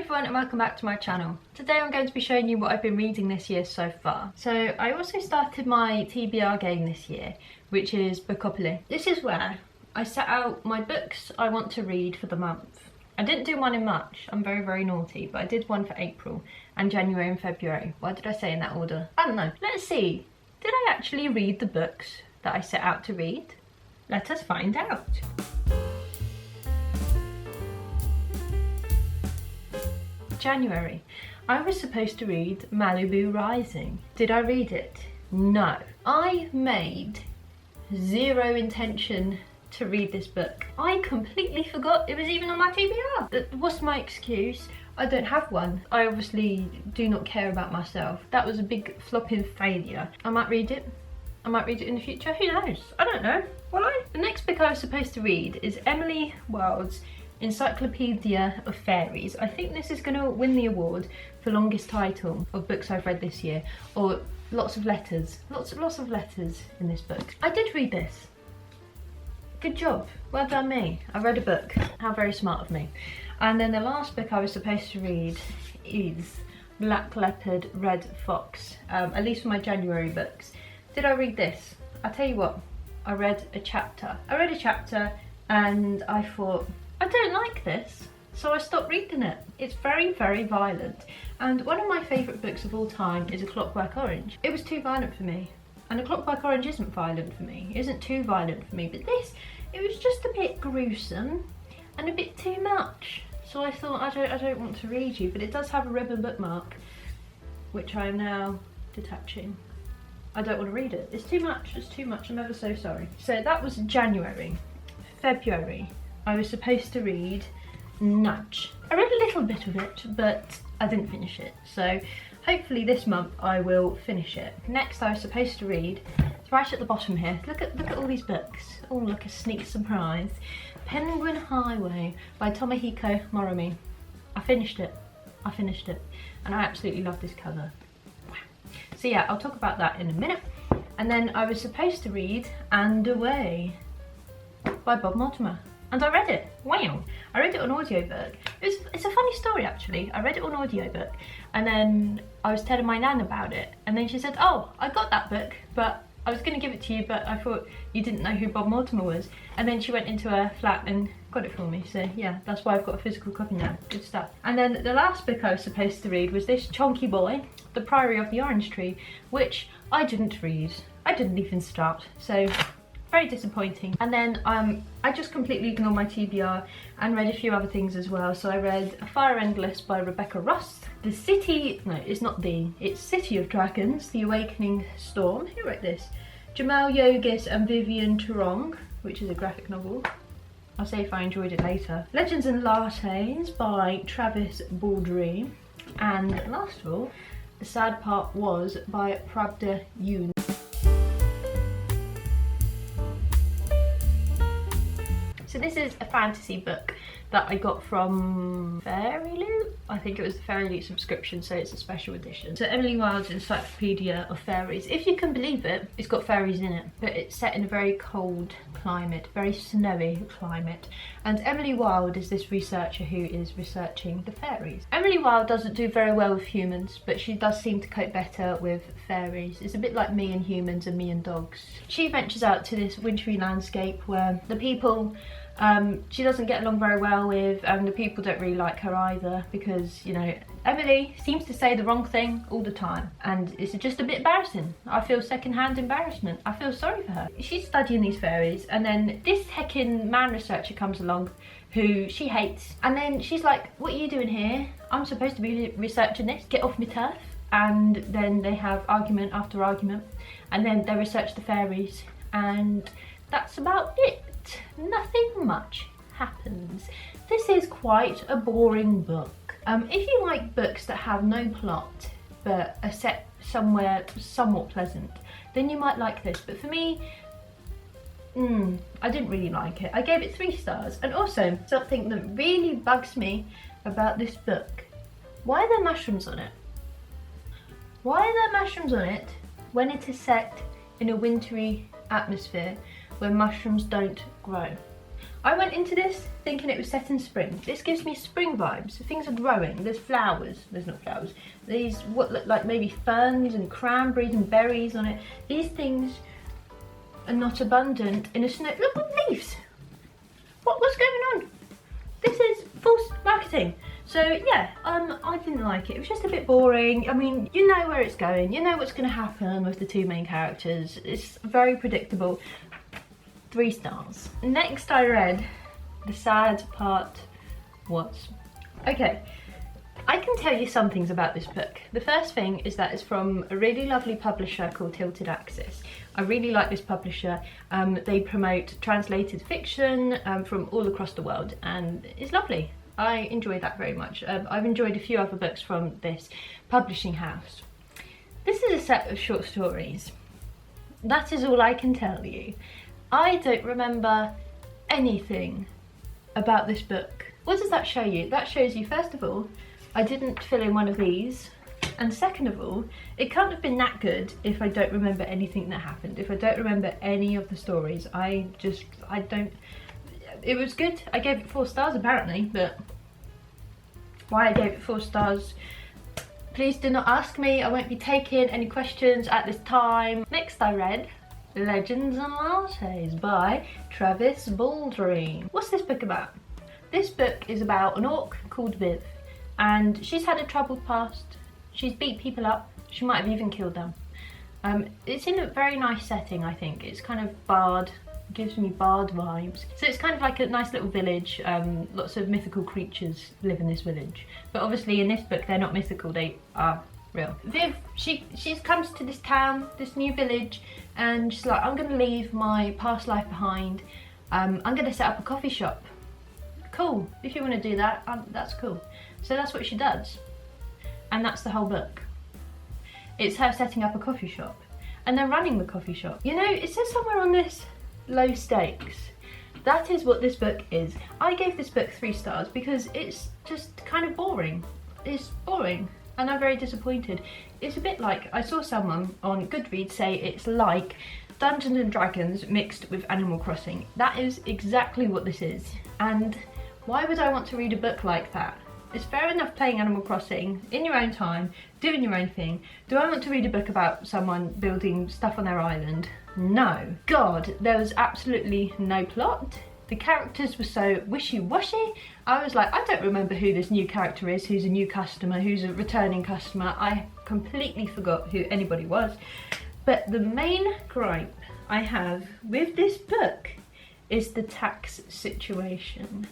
everyone and welcome back to my channel. Today I'm going to be showing you what I've been reading this year so far. So I also started my TBR game this year, which is Bookopoly. This is where I set out my books I want to read for the month. I didn't do one in March, I'm very naughty, but I did one for April and January and February. Why did I say in that order? I don't know. Let's see, did I actually read the books that I set out to read? Let us find out. January. I was supposed to read Malibu Rising. Did I read it? No. I made zero intention to read this book. I completely forgot it was even on my TBR. What's my excuse? I don't have one. I obviously do not care about myself. That was a big flopping failure. I might read it. I might read it in the future. Who knows? I don't know. Will I? The next book I was supposed to read is Emily Wilde's Encyclopaedia of Faeries. I think this is going to win the award for longest title of books I've read this year, or lots of letters. Lots of letters in this book. I did read this. Good job. Well done me. I read a book. How very smart of me. And then the last book I was supposed to read is Black Leopard, Red Fox, at least for my January books. Did I read this? I'll tell you what, I read a chapter. And I thought, I don't like this, so I stopped reading it. It's very violent. And one of my favourite books of all time is A Clockwork Orange. It was too violent for me. And A Clockwork Orange isn't violent for me. It isn't too violent for me. But this, it was just a bit gruesome and a bit too much. So I thought, I don't want to read you. But it does have a ribbon bookmark, which I am now detaching. I don't want to read it. It's too much. It's too much. I'm ever so sorry. So that was January. February. I was supposed to read Nudge. I read a little bit of it, but I didn't finish it. So hopefully this month I will finish it. Next I was supposed to read, it's right at the bottom here. Look at all these books. Oh, look, a sneak surprise. Penguin Highway by Tomohiko Moromi. I finished it. And I absolutely love this cover. Wow. So yeah, I'll talk about that in a minute. And then I was supposed to read And Away by Bob Mortimer. And I read it. Wow. I read it on audiobook. It's a funny story actually. I read it on audiobook and then I was telling my nan about it and then she said, oh, I got that book but I was going to give it to you but I thought you didn't know who Bob Mortimer was. And then she went into her flat and got it for me. So yeah, that's why I've got a physical copy now. Good stuff. And then the last book I was supposed to read was this chonky boy, The Priory of the Orange Tree, which I didn't read. I didn't even start. So very disappointing. And then I just completely ignored my TBR and read a few other things as well. So I read A Fire Endless by Rebecca Ross, it's City of Dragons, The Awakening Storm. Who wrote this? Jamal Yogis and Vivian Turong, which is a graphic novel. I'll say if I enjoyed it later. Legends and Lattes by Travis Baldry. And last of all, The Sad Part Was by Pravda Yoon. So this is a fantasy book that I got from Fairy Loot. I think it was the Fairy Loot subscription, so it's a special edition. So Emily Wilde's Encyclopaedia of Faeries. If you can believe it, it's got fairies in it, but it's set in a very cold climate, very snowy climate. And Emily Wilde is this researcher who is researching the fairies. Emily Wilde doesn't do very well with humans, but she does seem to cope better with fairies. It's a bit like me and humans and me and dogs. She ventures out to this wintry landscape where the people she doesn't get along very well with, and the people don't really like her either because, you know, Emily seems to say the wrong thing all the time and it's just a bit embarrassing. I feel second-hand embarrassment. I feel sorry for her. She's studying these fairies and then this heckin' man researcher comes along who she hates and then she's like, what are you doing here? I'm supposed to be researching this. Get off my turf. And then they have argument after argument and then they research the fairies and that's about it. Nothing much happens. This is quite a boring book. If you like books that have no plot but are set somewhere somewhat pleasant, then you might like this. But for me, I didn't really like it. I gave it 3 stars. And also, something that really bugs me about this book. Why are there mushrooms on it? Why are there mushrooms on it when it is set in a wintry atmosphere where mushrooms don't grow? I went into this thinking it was set in spring. This gives me spring vibes. Things are growing. There's flowers. There's not flowers. These what look like maybe ferns and cranberries and berries on it. These things are not abundant in a snow. Look at leaves. What's going on? This is false marketing. So yeah, I didn't like it. It was just a bit boring. I mean, you know where it's going. You know what's going to happen with the two main characters. It's very predictable. 3 stars. Next I read The Sad Part Was. Okay, I can tell you some things about this book. The first thing is that it's from a really lovely publisher called Tilted Axis. I really like this publisher. They promote translated fiction from all across the world, and it's lovely. I enjoy that very much. I've enjoyed a few other books from this publishing house. This is a set of short stories. That is all I can tell you. I don't remember anything about this book. What does that show you? That shows you, first of all, I didn't fill in one of these. And second of all, it can't have been that good if I don't remember anything that happened. If I don't remember any of the stories, I don't... It was good. I gave it 4 stars apparently, but why I gave it 4 stars, please do not ask me. I won't be taking any questions at this time. Next I read Legends and Lattes by Travis Baldrine. What's this book about? This book is about an orc called Viv, and she's had a troubled past. She's beat people up. She might have even killed them. It's in a very nice setting, I think. It's kind of bard, gives me bard vibes. So it's kind of like a nice little village. Lots of mythical creatures live in this village. But obviously in this book they're not mythical, they are real. Viv, she comes to this town, this new village, and she's like, I'm gonna leave my past life behind. I'm gonna set up a coffee shop. Cool, if you want to do that, that's cool. So that's what she does. And that's the whole book. It's her setting up a coffee shop and then running the coffee shop. You know, it says somewhere on this, low stakes. That is what this book is. I gave this book 3 stars because it's just kind of boring. It's boring and I'm very disappointed. It's a bit like, I saw someone on Goodreads say it's like Dungeons and Dragons mixed with Animal Crossing. That is exactly what this is. And why would I want to read a book like that? It's fair enough playing Animal Crossing in your own time, doing your own thing. Do I want to read a book about someone building stuff on their island? No. God, there was absolutely no plot. The characters were so wishy-washy. I was like, I don't remember who this new character is, who's a new customer, who's a returning customer. I completely forgot who anybody was. But the main gripe I have with this book is the tax situation.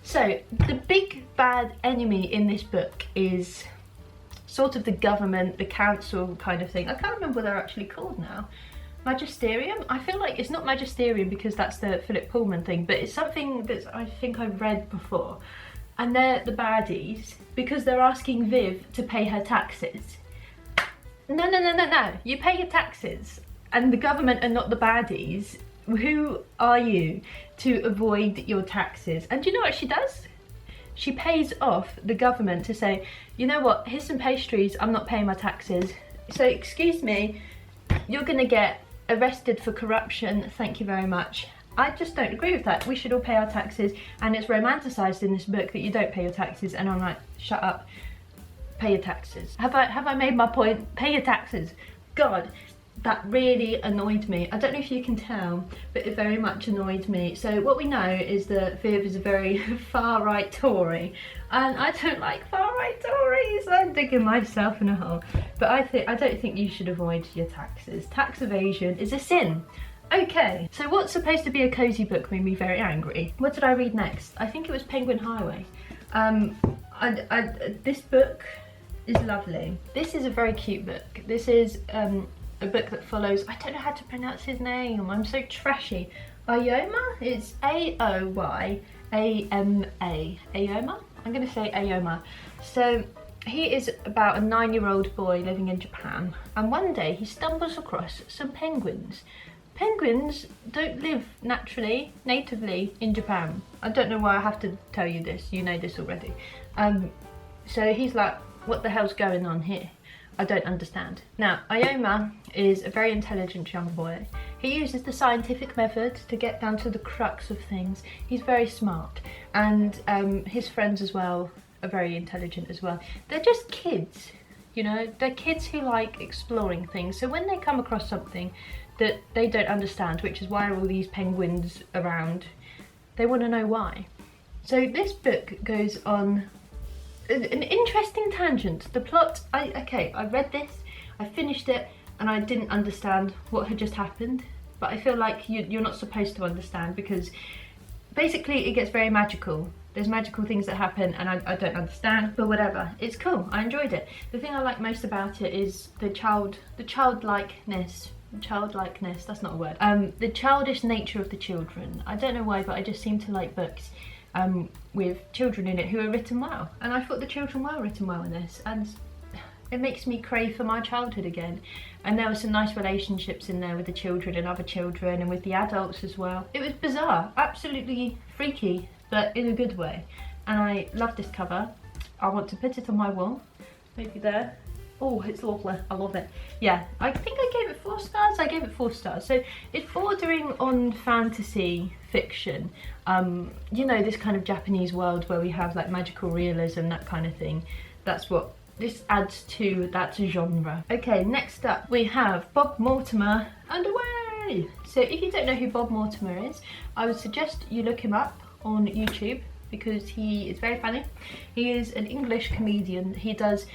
So, the big bad enemy in this book is sort of the government, the council kind of thing. I can't remember what they're actually called now. Magisterium? I feel like it's not Magisterium because that's the Philip Pullman thing, but it's something that I think I've read before. And they're the baddies because they're asking Viv to pay her taxes. No. You pay your taxes and the government are not the baddies. Who are you to avoid your taxes? And do you know what she does? She pays off the government to say, you know what, here's some pastries, I'm not paying my taxes. So excuse me, you're gonna get arrested for corruption, thank you very much. I just don't agree with that. We should all pay our taxes, and it's romanticised in this book that you don't pay your taxes, and I'm like, shut up, pay your taxes. Have I made my point? Pay your taxes. God. That really annoyed me. I don't know if you can tell, but it very much annoyed me. So what we know is that Viv is a very far-right Tory, and I don't like far-right Tories. I'm digging myself in a hole. But I don't think you should avoid your taxes. Tax evasion is a sin. Okay, so what's supposed to be a cozy book made me very angry. What did I read next? I think it was Penguin Highway. This book is lovely. This is a very cute book. This is a book that follows, I don't know how to pronounce his name, I'm so trashy. Ayoma? It's A-O-Y-A-M-A. Ayoma? I'm gonna say Ayoma. So he is about a 9-year-old boy living in Japan, and one day he stumbles across some penguins. Penguins don't live naturally, natively in Japan. I don't know why I have to tell you this, you know this already. So he's like, what the hell's going on here? I don't understand. Now, Ayoma is a very intelligent young boy. He uses the scientific method to get down to the crux of things. He's very smart, and his friends as well are very intelligent as well. They're just kids, you know, they're kids who like exploring things. So when they come across something that they don't understand, which is why are all these penguins around, they want to know why. So this book goes on an interesting tangent. The plot, I read this, I finished it, and I didn't understand what had just happened, but I feel like you're not supposed to understand, because basically it gets very magical. There's magical things that happen and I don't understand, but whatever. It's cool, I enjoyed it. The thing I like most about it is the childlikeness, that's not a word. The childish nature of the children. I don't know why, but I just seem to like books with children in it who are written well. And I thought the children were written well in this, and it makes me crave for my childhood again. And there were some nice relationships in there with the children and other children and with the adults as well. It was bizarre, absolutely freaky, but in a good way. And I love this cover. I want to put it on my wall, maybe there. Oh, it's lovely, I love it. Yeah, I think I gave it 4 stars. I gave it 4 stars. So it's bordering on fantasy fiction. You know, this kind of Japanese world where we have like magical realism, that kind of thing. That's what this adds to that genre. Okay, next up we have Bob Mortimer and Away. So if you don't know who Bob Mortimer is, I would suggest you look him up on YouTube, because he is very funny. He is an English comedian. He does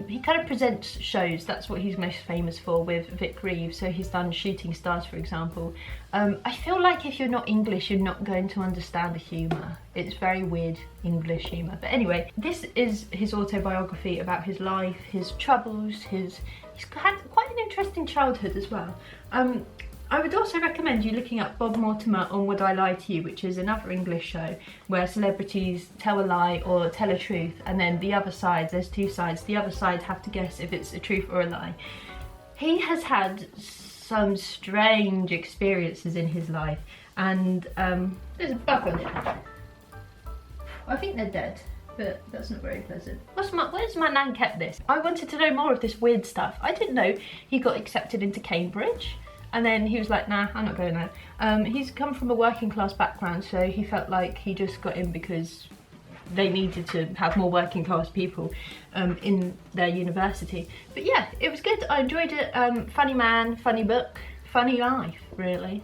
he kind of presents shows. That's what he's most famous for, with Vic Reeves. So he's done Shooting Stars, for example. I feel like if you're not English, you're not going to understand the humour. It's very weird English humour. But anyway, this is his autobiography about his life, his troubles, he's had quite an interesting childhood as well. I would also recommend you looking up Bob Mortimer on Would I Lie to You, which is another English show where celebrities tell a lie or tell a truth, and then the other side, there's 2 sides, the other side have to guess if it's a truth or a lie. He has had some strange experiences in his life, and there's a bug on it. I think they're dead, but that's not very pleasant. Where's my nan kept this? I wanted to know more of this weird stuff. I didn't know he got accepted into Cambridge. And then he was like, nah, I'm not going there. He's come from a working class background, so he felt like he just got in because they needed to have more working class people in their university. But yeah, it was good, I enjoyed it. Funny man, funny book, funny life, really.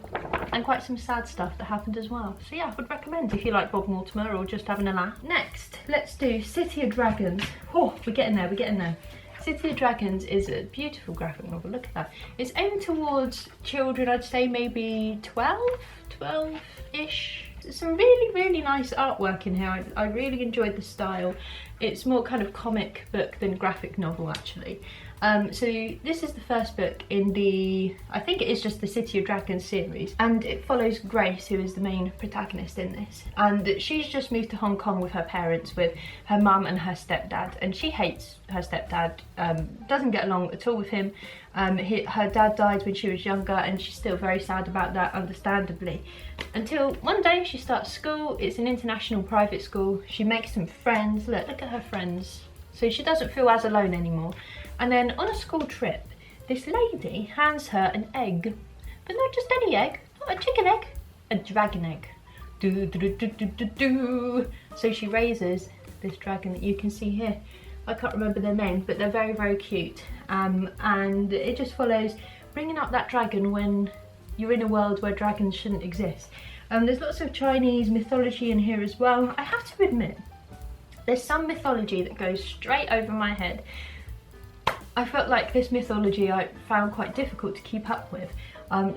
And quite some sad stuff that happened as well. So yeah, I would recommend if you like Bob Mortimer or just having a laugh. Next, let's do City of Dragons. Oh, we're getting there, we're getting there. City of Dragons is a beautiful graphic novel, look at that. It's aimed towards children, I'd say maybe 12-ish. Some really, really nice artwork in here. I really enjoyed the style. It's more kind of comic book than graphic novel, actually. So this is the first book in the, I think it is just the City of Dragons series, and it follows Grace, who is the main protagonist in this. And she's just moved to Hong Kong with her parents, with her mum and her stepdad, and she hates her stepdad, doesn't get along at all with him. Her dad died when she was younger, and she's still very sad about that, understandably. Until one day she starts school. It's an international private school. She makes some friends. Look at her friends. So she doesn't feel as alone anymore. And then on a school trip, this lady hands her an egg, but not just any egg, not a chicken egg, a dragon egg. Do, do, do, do, do, do, do. So she raises this dragon that you can see here. I can't remember their name, but they're very, very cute. And it just follows bringing up that dragon when you're in a world where dragons shouldn't exist. There's lots of Chinese mythology in here as well. I have to admit, there's some mythology that goes straight over my head. I felt like this mythology I found quite difficult to keep up with.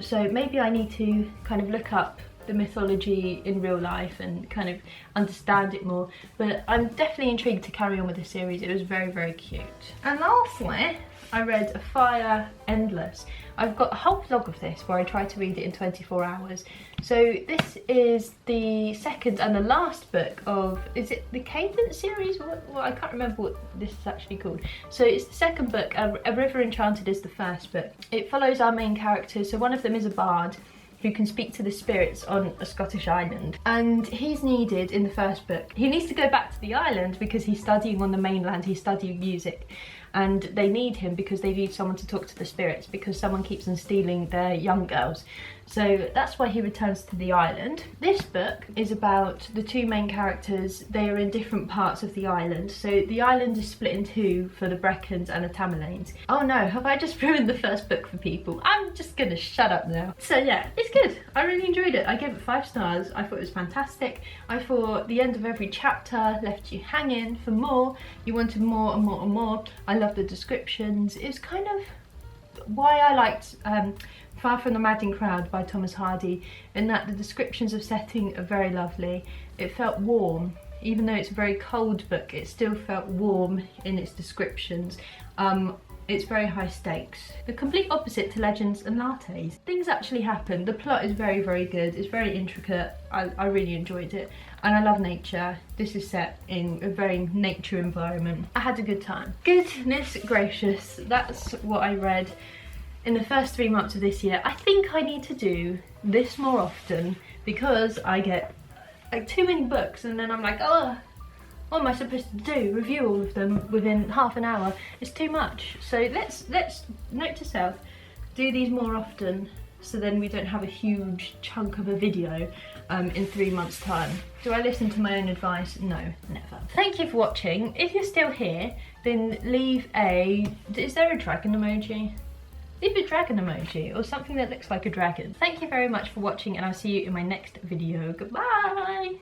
So maybe I need to kind of look up the mythology in real life and kind of understand it more. But I'm definitely intrigued to carry on with the series. It was very, very cute. And lastly, I read A Fire Endless. I've got a whole blog of this where I try to read it in 24 hours. So this is the second and the last book of, is it the Cadence series? Well, I can't remember what this is actually called. So it's the second book. A River Enchanted is the first book. It follows our main characters. So one of them is a bard who can speak to the spirits on a Scottish island. And he's needed in the first book. He needs to go back to the island because he's studying on the mainland, he's studying music. and they need him because they need someone to talk to the spirits, because someone keeps on stealing their young girls. So that's why he returns to the island. This book is about the two main characters. They are in different parts of the island. So the island is split in two for the Breckons and the Tamerlanes. Oh no, have I just ruined the first book for people? I'm just gonna shut up now. So yeah, it's good. I really enjoyed it. I gave it 5 stars. I thought it was fantastic. I thought the end of every chapter left you hanging for more. You wanted more and more and more. I love the descriptions. It's kind of why I liked Far From the Madding Crowd by Thomas Hardy, in that the descriptions of setting are very lovely. It felt warm. Even though it's a very cold book, it still felt warm in its descriptions. It's very high stakes. The complete opposite to Legends and Lattes. Things actually happen. The plot is very, very good. It's very intricate. I really enjoyed it. And I love nature. This is set in a very nature environment. I had a good time. Goodness gracious, that's what I read in the first 3 months of this year. I think I need to do this more often, because I get like too many books and then I'm like, oh, what am I supposed to do? Review all of them within half an hour. It's too much. So let's note to self, do these more often, so then we don't have a huge chunk of a video in 3 months' time. Do I listen to my own advice? No, never. Thank you for watching. If you're still here, then leave a, is there a dragon emoji? Leave a dragon emoji or something that looks like a dragon. Thank you very much for watching, and I'll see you in my next video. Goodbye!